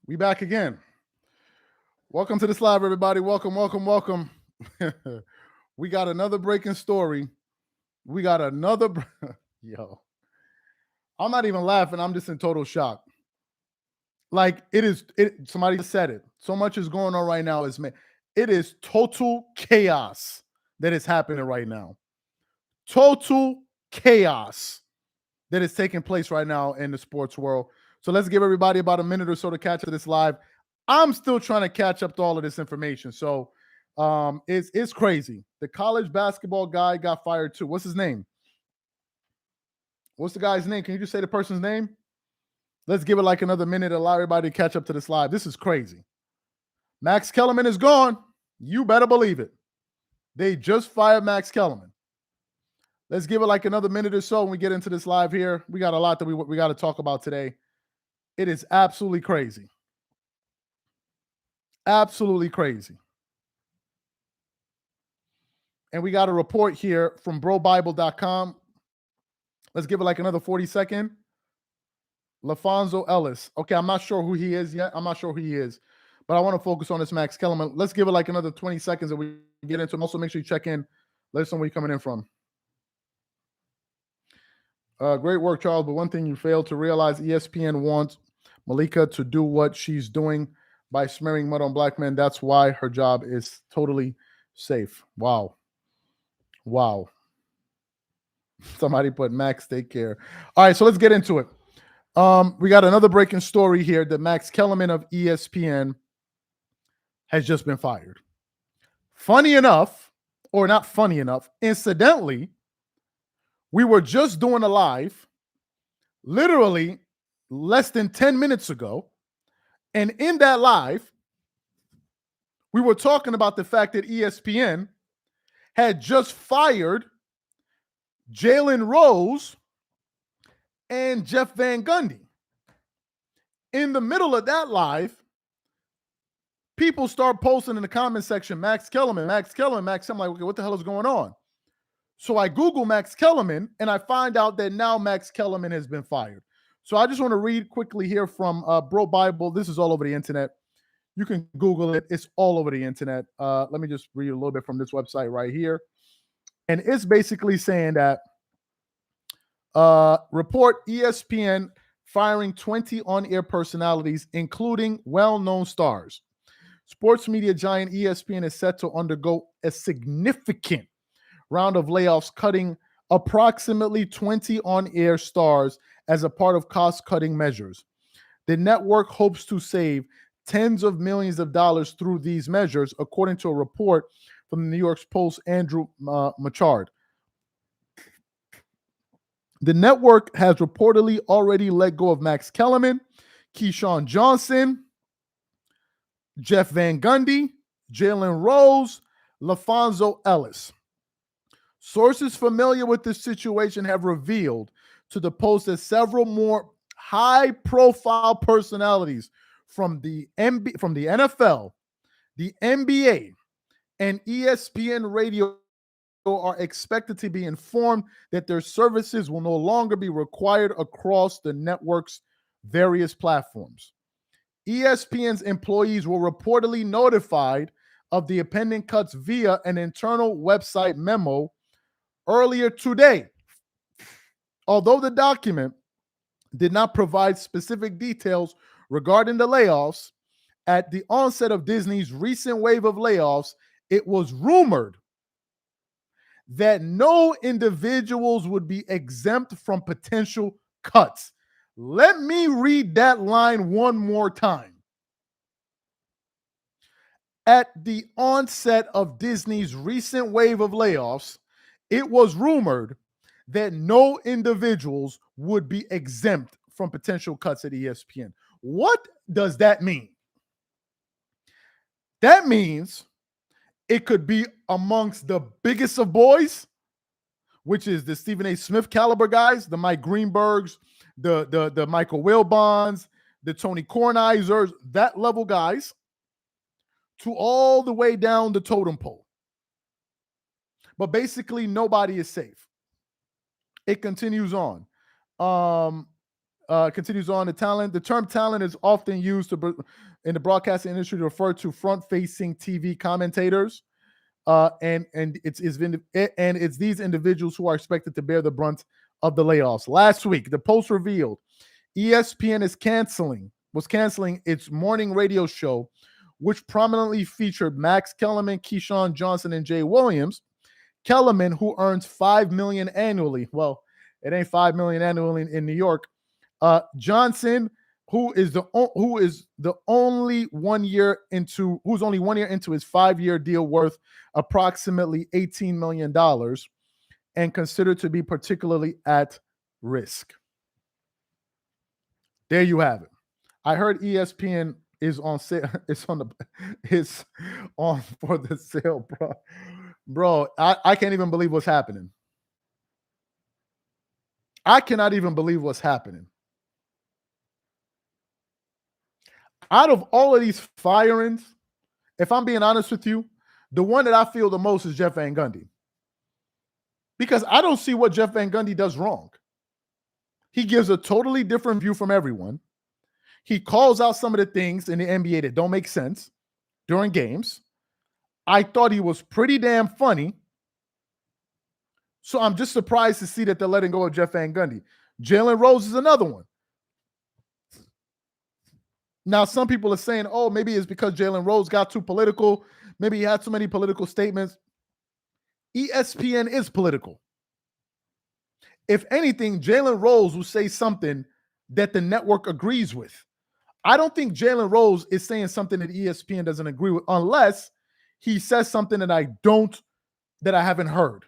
We back again. Welcome to this live, everybody. Welcome, welcome, welcome. We got another breaking story. We got another. Yo, I'm not even laughing. I'm just in total shock. Like it is. Somebody just said it. So much is going on right now. It is total chaos that is happening right now. Total chaos that is taking place right now in the sports world. So let's give everybody about a minute or so to catch this live. I'm still trying to catch up to all of this information. So it's crazy. The college basketball guy got fired too. What's his name? What's the guy's name? Can you just say the person's name? Let's give it like another minute to allow everybody to catch up to this live. This is crazy. Max Kellerman is gone. You better believe it. They just fired Max Kellerman. Let's give it like another minute or so when we get into this live here. We got a lot that we got to talk about today. It is absolutely crazy. Absolutely crazy. And we got a report here from brobible.com. Let's give it like another 40 seconds. LaFonso Ellis. Okay, I'm not sure who he is yet. I'm not sure who he is. But I want to focus on this Max Kellerman. Let's give it like another 20 seconds and we get into it. Also, make sure you check in. Let us know where you're coming in from. Great work, Charles. But one thing you failed to realize, ESPN wants Malika to do what she's doing by smearing mud on black men. That's why her job is totally safe. Wow. Wow. Somebody put Max, take care. All right, so let's get into it. We got another breaking story here that Max Kellerman of ESPN has just been fired. Funny enough, or not funny enough, incidentally, we were just doing a live literally less than 10 minutes ago. And in that live, we were talking about the fact that ESPN had just fired Jalen Rose and Jeff Van Gundy. In the middle of that live, people start posting in the comment section, Max Kellerman, Max Kellerman, Max. I'm like, okay, what the hell is going on? So I Google Max Kellerman and I find out that now Max Kellerman has been fired. So I just want to read quickly here from Bro Bible. This is all over the internet. You can Google it. It's all over the internet. Let me just read a little bit from this website right here. And it's basically saying that report ESPN firing 20 on-air personalities, including well-known stars. Sports media giant ESPN is set to undergo a significant round of layoffs, cutting approximately 20 on-air stars as a part of cost-cutting measures. The network hopes to save tens of millions of dollars through these measures, according to a report from the New York Post's Andrew Machard. The network has reportedly already let go of Max Kellerman, Keyshawn Johnson, Jeff Van Gundy, Jalen Rose, LaFonso Ellis. Sources familiar with this situation have revealed to the Post that several more high-profile personalities from the NFL, the NBA, and ESPN Radio are expected to be informed that their services will no longer be required across the network's various platforms. ESPN's employees were reportedly notified of the impending cuts via an internal website memo earlier today. Although the document did not provide specific details regarding the layoffs, at the onset of Disney's recent wave of layoffs, it was rumored that no individuals would be exempt from potential cuts. Let me read that line one more time. At the onset of Disney's recent wave of layoffs, it was rumored that no individuals would be exempt from potential cuts at ESPN. What does that mean? That means it could be amongst the biggest of boys, which is the Stephen A. Smith caliber guys, the Mike Greenbergs, the Michael Wilbons, the Tony Kornheisers, that level guys, to all the way down the totem pole. But basically, nobody is safe. It continues on. Continues on. The term talent is often used in the broadcasting industry to refer to front-facing TV commentators, and it's these individuals who are expected to bear the brunt of the layoffs. Last week, the Post revealed ESPN was canceling its morning radio show, which prominently featured Max Kellerman, Keyshawn Johnson, and Jay Williams. Kellerman, who earns $5 million annually. Well, it ain't $5 million annually in New York. Johnson, who's only 1 year into his 5-year deal worth approximately $18 million and considered to be particularly at risk. There you have it. I heard ESPN is on sale. It's on for the sale, bro. Bro, I can't even believe what's happening. I cannot even believe what's happening. Out of all of these firings, if I'm being honest with you, the one that I feel the most is Jeff Van Gundy. Because I don't see what Jeff Van Gundy does wrong. He gives a totally different view from everyone. He calls out some of the things in the NBA that don't make sense during games. I thought he was pretty damn funny. So I'm just surprised to see that they're letting go of Jeff Van Gundy. Jalen Rose is another one. Now, some people are saying, oh, maybe it's because Jalen Rose got too political. Maybe he had too many political statements. ESPN is political. If anything, Jalen Rose will say something that the network agrees with. I don't think Jalen Rose is saying something that ESPN doesn't agree with unless he says something that I haven't heard.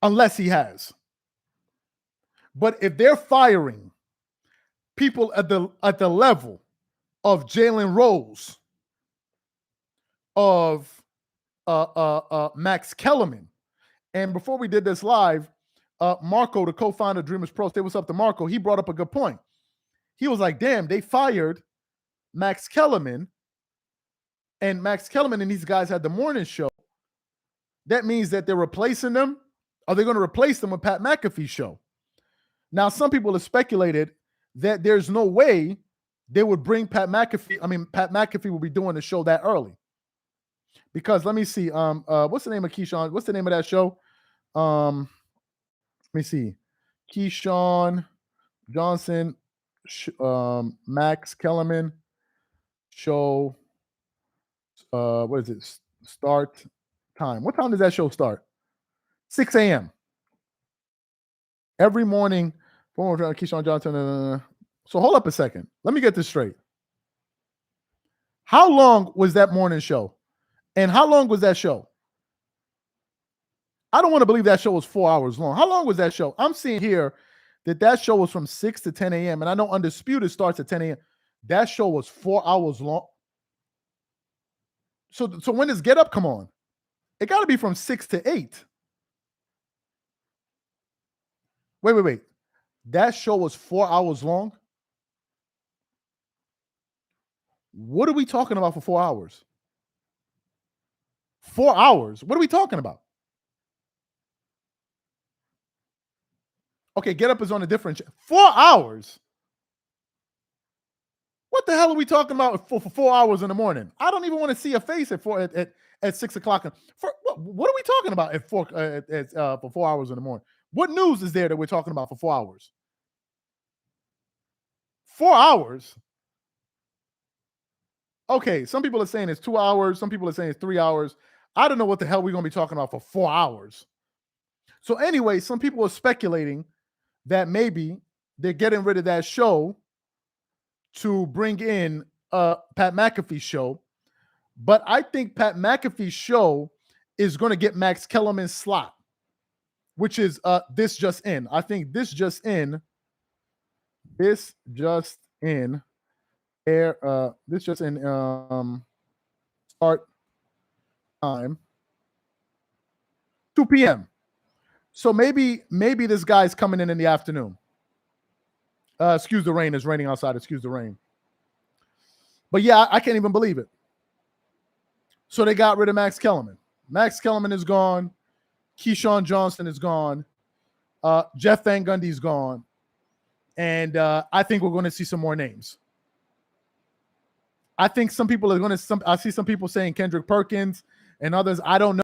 Unless he has. But if they're firing people at the level of Jalen Rose, of Max Kellerman, and before we did this live, Marco, the co-founder of Dreamers Pro, say what's up to Marco. He brought up a good point. He was like, damn, they fired Max Kellerman, and Max Kellerman and these guys had the morning show. That means that they're replacing them. Are they going to replace them with Pat McAfee's show? Now, some people have speculated that there's no way they would bring Pat McAfee. I mean, Pat McAfee will be doing the show that early. Because let me see. What's the name of Keyshawn? What's the name of that show? Let me see. Keyshawn Johnson, Max Kellerman show. What is it? Start time. What time does that show start? 6 a.m. Every morning. Keyshawn Johnson. So hold up a second. Let me get this straight. How long was that morning show? And how long was that show? I don't want to believe that show was 4 hours long. How long was that show? I'm seeing here that show was from 6 to 10 a.m. And I know Undisputed starts at 10 a.m. That show was 4 hours long. So when does Get Up come on? It got to be from 6 to 8. Wait. That show was 4 hours long? What are we talking about for 4 hours? 4 hours? What are we talking about? Okay, Get Up is on a different 4 hours? What the hell are we talking about for 4 hours in the morning? I don't even want to see a face at 6 o'clock. What are we talking about for 4 hours in the morning? What news is there that we're talking about for 4 hours? 4 hours? Okay, some people are saying it's 2 hours. Some people are saying it's 3 hours. I don't know what the hell we're going to be talking about for 4 hours. So anyway, some people are speculating that maybe they're getting rid of that show to bring in Pat McAfee's show. But I think Pat McAfee's show is going to get Max Kellerman's slot, which is This Just In. I think This Just In start time 2 p.m. So maybe this guy's coming in the afternoon. Excuse the rain. It's raining outside. Excuse the rain. But yeah, I can't even believe it. So they got rid of Max Kellerman. Max Kellerman is gone. Keyshawn Johnson is gone. Jeff Van Gundy's gone. And I think we're going to see some more names. I think some people are going to, I see some people saying Kendrick Perkins and others. I don't know.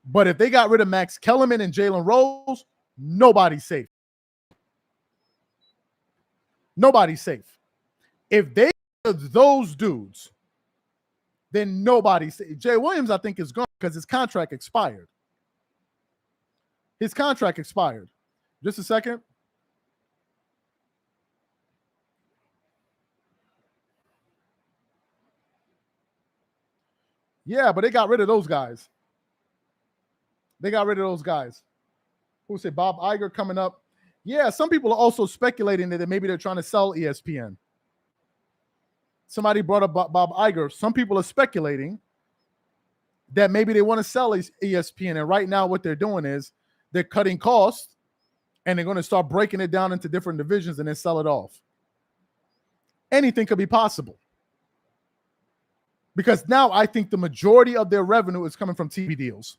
But if they got rid of Max Kellerman and Jalen Rose, nobody's safe. Nobody's safe. If they those dudes, then nobody's safe. Jay Williams, I think, is gone because his contract expired. His contract expired. Just a second. Yeah, but they got rid of those guys. They got rid of those guys. Who said Bob Iger coming up? Yeah, some people are also speculating that maybe they're trying to sell ESPN. Somebody brought up Bob Iger. Some people are speculating that maybe they want to sell ESPN. And right now what they're doing is they're cutting costs and they're going to start breaking it down into different divisions and then sell it off. Anything could be possible. Because now I think the majority of their revenue is coming from TV deals.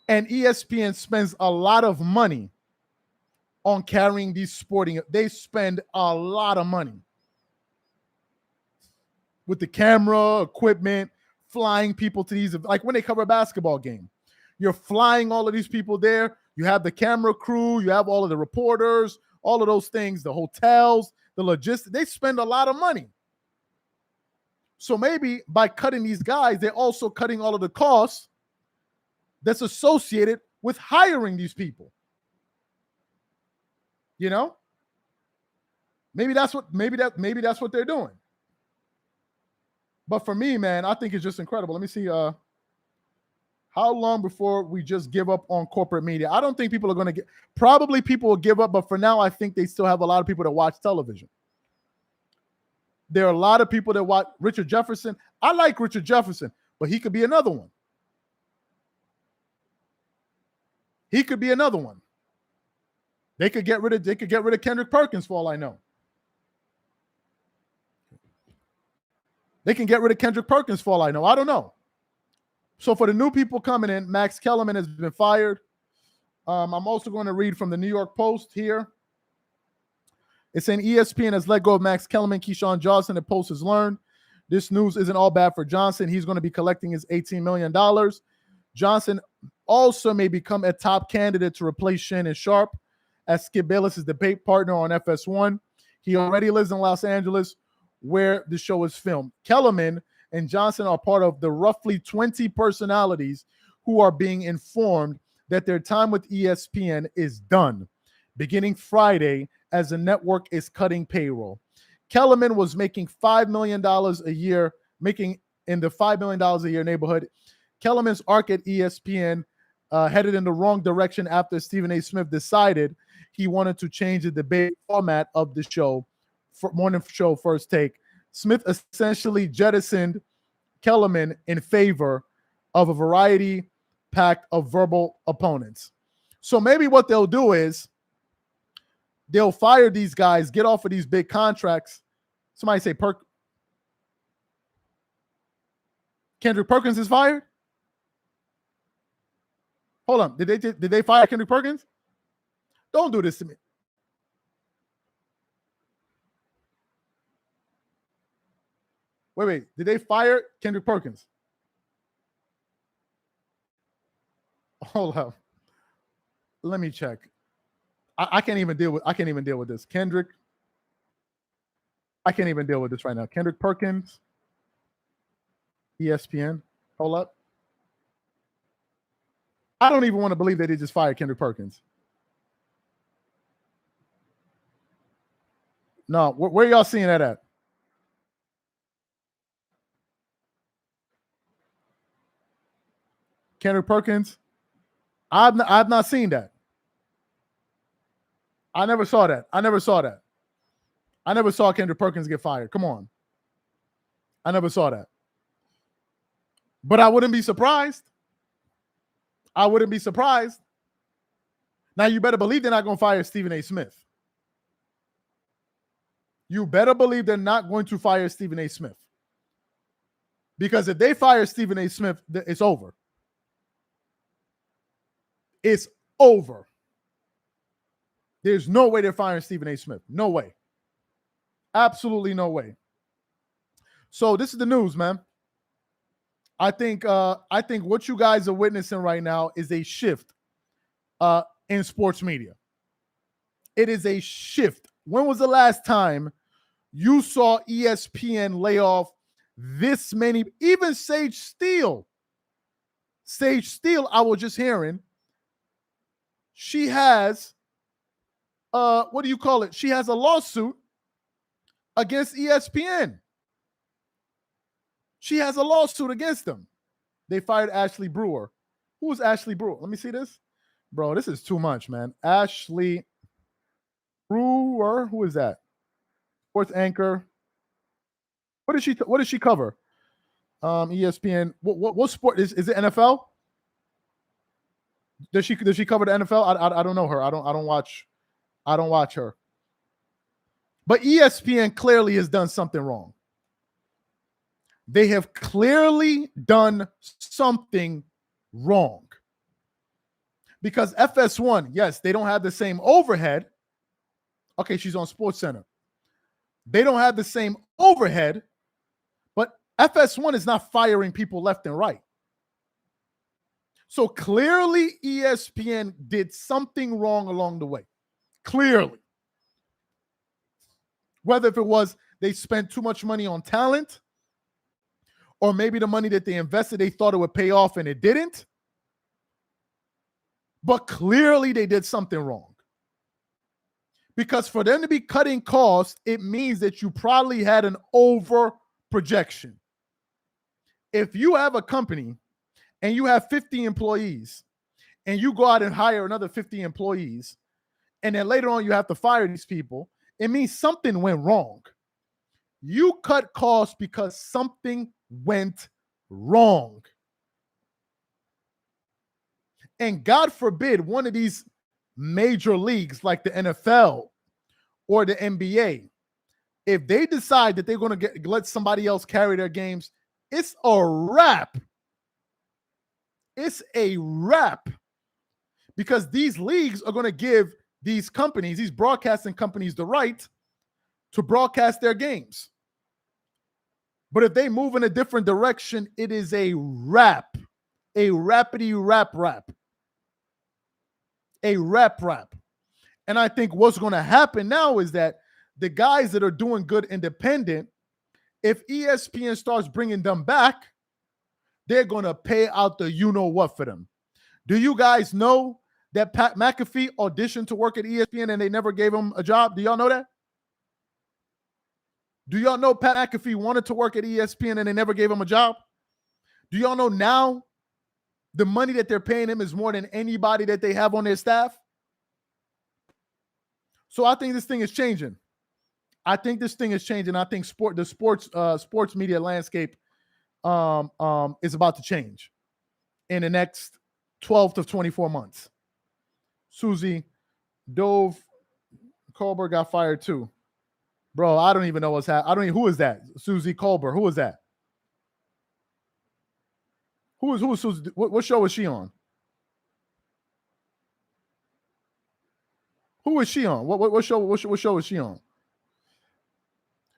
And ESPN spends a lot of money on carrying these sporting. They spend a lot of money with the camera, equipment, flying people to these. Like when they cover a basketball game, you're flying all of these people there. You have the camera crew. You have all of the reporters, all of those things, the hotels, the logistics. They spend a lot of money. So maybe by cutting these guys, they're also cutting all of the costs that's associated with hiring these people. You know? Maybe that's what they're doing. But for me, man, I think it's just incredible. Let me see how long before we just give up on corporate media. I don't think people are going to get, probably people will give up, but for now I think they still have a lot of people that watch television. There are a lot of people that watch Richard Jefferson. I like Richard Jefferson, but he could be another one. He could be another one. They could get rid of Kendrick Perkins for all I know. They can get rid of Kendrick Perkins for all I know. I don't know. So for the new people coming in, Max Kellerman has been fired. I'm also going to read from the New York Post here. It's saying ESPN has let go of Max Kellerman. Keyshawn Johnson, the Post has learned. This news isn't all bad for Johnson. He's going to be collecting his $18 million. Johnson also may become a top candidate to replace Shannon Sharpe as Skip Bayless' debate partner on FS1. He already lives in Los Angeles, where the show is filmed. Kellerman and Johnson are part of the roughly 20 personalities who are being informed that their time with ESPN is done, beginning Friday as the network is cutting payroll. Kellerman was making $5 million a year, making in the $5 million a year neighborhood. Kellerman's arc at ESPN headed in the wrong direction after Stephen A. Smith decided he wanted to change the debate format of the show, for morning show First Take. Smith essentially jettisoned Kellerman in favor of a variety pack of verbal opponents. So maybe what they'll do is they'll fire these guys, get off of these big contracts. Somebody say Kendrick Perkins is fired? Hold on. Did they fire Kendrick Perkins? Don't do this to me. Wait. Did they fire Kendrick Perkins? Hold up. Let me check. I can't even deal with this. Kendrick. I can't even deal with this right now. Kendrick Perkins. ESPN. Hold up. I don't even want to believe that they just fired Kendrick Perkins. No, where y'all seeing that at? Kendrick Perkins? I've not seen that. I never saw that. I never saw Kendrick Perkins get fired. Come on. I never saw that. But I wouldn't be surprised. Now, you better believe they're not going to fire Stephen A. Smith. You better believe they're not going to fire Stephen A. Smith. Because if they fire Stephen A. Smith, it's over. over. There's no way they're firing Stephen A. Smith. No way. Absolutely no way. So this is the news, man. I think what you guys are witnessing right now is a shift in sports media. It is a shift. When was the last time you saw ESPN lay off this many? Even Sage Steele, I was just hearing, she has what do you call it? She has a lawsuit against ESPN. She has a lawsuit against them. They fired Ashley Brewer. Who is Ashley Brewer? Let me see this. Bro, this is too much, man. Ashley Brewer. Who is that? Sports anchor. What does she cover? ESPN. What sport is it? NFL? Does she cover the NFL? I don't know her. I don't watch her. But ESPN clearly has done something wrong. They have clearly done something wrong. Because FS1, yes, they don't have the same overhead. Okay, she's on SportsCenter. They don't have the same overhead, but FS1 is not firing people left and right. So clearly ESPN did something wrong along the way. Clearly. Whether if it was they spent too much money on talent, or maybe the money that they invested, they thought it would pay off and it didn't. But clearly they did something wrong. Because for them to be cutting costs, it means that you probably had an over projection. If you have a company and you have 50 employees and you go out and hire another 50 employees, and then later on you have to fire these people, it means something went wrong. You cut costs because something went wrong. And God forbid one of these major leagues like the NFL or the NBA, if they decide that they're going to let somebody else carry their games, it's a wrap. It's a wrap. Because these leagues are going to give these companies, these broadcasting companies, the right to broadcast their games. But if they move in a different direction, it is a wrap. A rappity rap. A rap. And I think what's going to happen now is that the guys that are doing good independent, if ESPN starts bringing them back, they're going to pay out the you-know-what for them. Do you guys know that Pat McAfee auditioned to work at ESPN and they never gave him a job? Do y'all know that? Do y'all know Pat McAfee wanted to work at ESPN and they never gave him a job? Do y'all know now the money that they're paying him is more than anybody that they have on their staff? So I think this thing is changing. I think the sports media landscape is about to change in the next 12 to 24 months. Susie Dove Colbert got fired too. Bro, I don't even know what's happening. I don't even, who is that? Susie Colbert. Who is that? Who is Susie? What show is she on? Who is she on? What show is she on?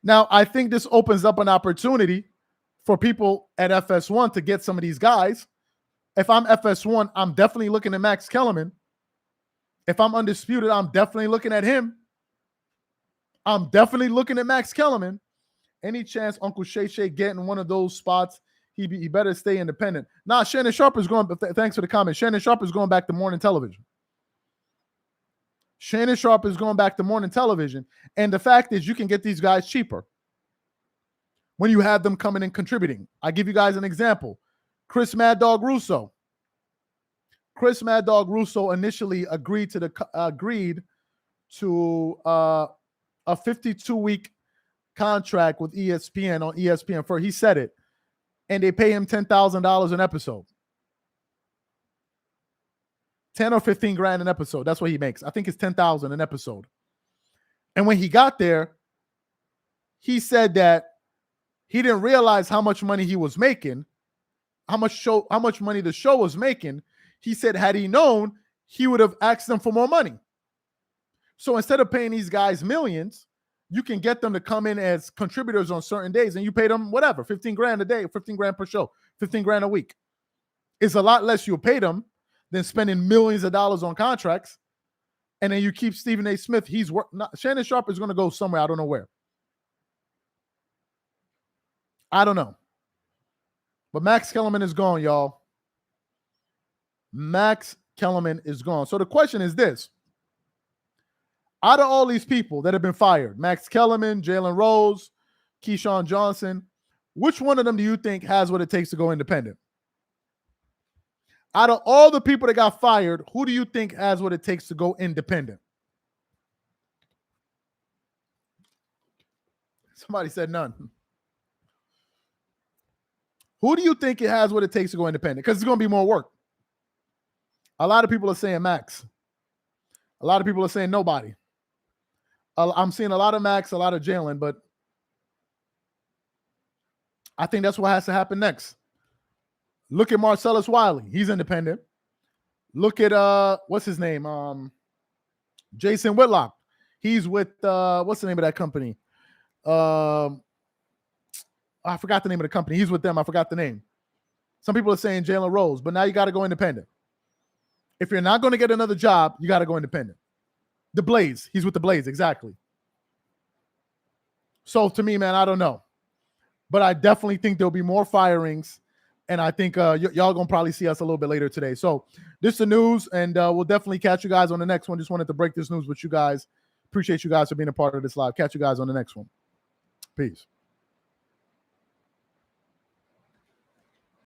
Now, I think this opens up an opportunity for people at FS1 to get some of these guys. If I'm FS1, I'm definitely looking at Max Kellerman. If I'm Undisputed, I'm definitely looking at him. I'm definitely looking at Max Kellerman. Any chance Uncle Shay getting one of those spots, he better stay independent. Nah, Shannon Sharp is going, thanks for the comment. Shannon Sharp is going back to morning television. Shannon Sharp is going back to morning television. And the fact is you can get these guys cheaper when you have them coming and contributing. I give you guys an example. Chris Mad Dog Russo. Chris Mad Dog Russo initially agreed to a 52-week contract with ESPN on ESPN for, he said it, and they pay him $10,000 an episode. 10 or 15 grand an episode. That's what he makes. I think it's 10,000 an episode. And when he got there, he said that he didn't realize how much money he was making, how much money the show was making. He said, had he known, he would have asked them for more money. So instead of paying these guys millions, you can get them to come in as contributors on certain days, and you pay them whatever, 15 grand a day, 15 grand per show, 15 grand a week. It's a lot less you'll pay them than spending millions of dollars on contracts. And then you keep Stephen A. Smith. Shannon Sharpe is going to go somewhere. I don't know where. I don't know. But Max Kellerman is gone, y'all. Max Kellerman is gone. So the question is this. Out of all these people that have been fired, Max Kellerman, Jalen Rose, Keyshawn Johnson, which one of them do you think has what it takes to go independent? Out of all the people that got fired, who do you think has what it takes to go independent? Somebody said none. Who do you think it has what it takes to go independent? Because it's going to be more work. A lot of people are saying Max. A lot of people are saying nobody. I'm seeing a lot of Max, a lot of Jalen, but I think that's what has to happen next. Look at Marcellus Wiley. He's independent. Look at what's his name? Jason Whitlock. He's with what's the name of that company? I forgot the name of the company. He's with them. I forgot the name. Some people are saying Jalen Rose, but now you got to go independent. If you're not going to get another job, you got to go independent. The Blaze. He's with the Blaze. Exactly. So to me, man, I don't know. But I definitely think there'll be more firings. And I think y'all going to probably see us a little bit later today. So this is the news, and we'll definitely catch you guys on the next one. Just wanted to break this news with you guys. Appreciate you guys for being a part of this live. Catch you guys on the next one. Peace.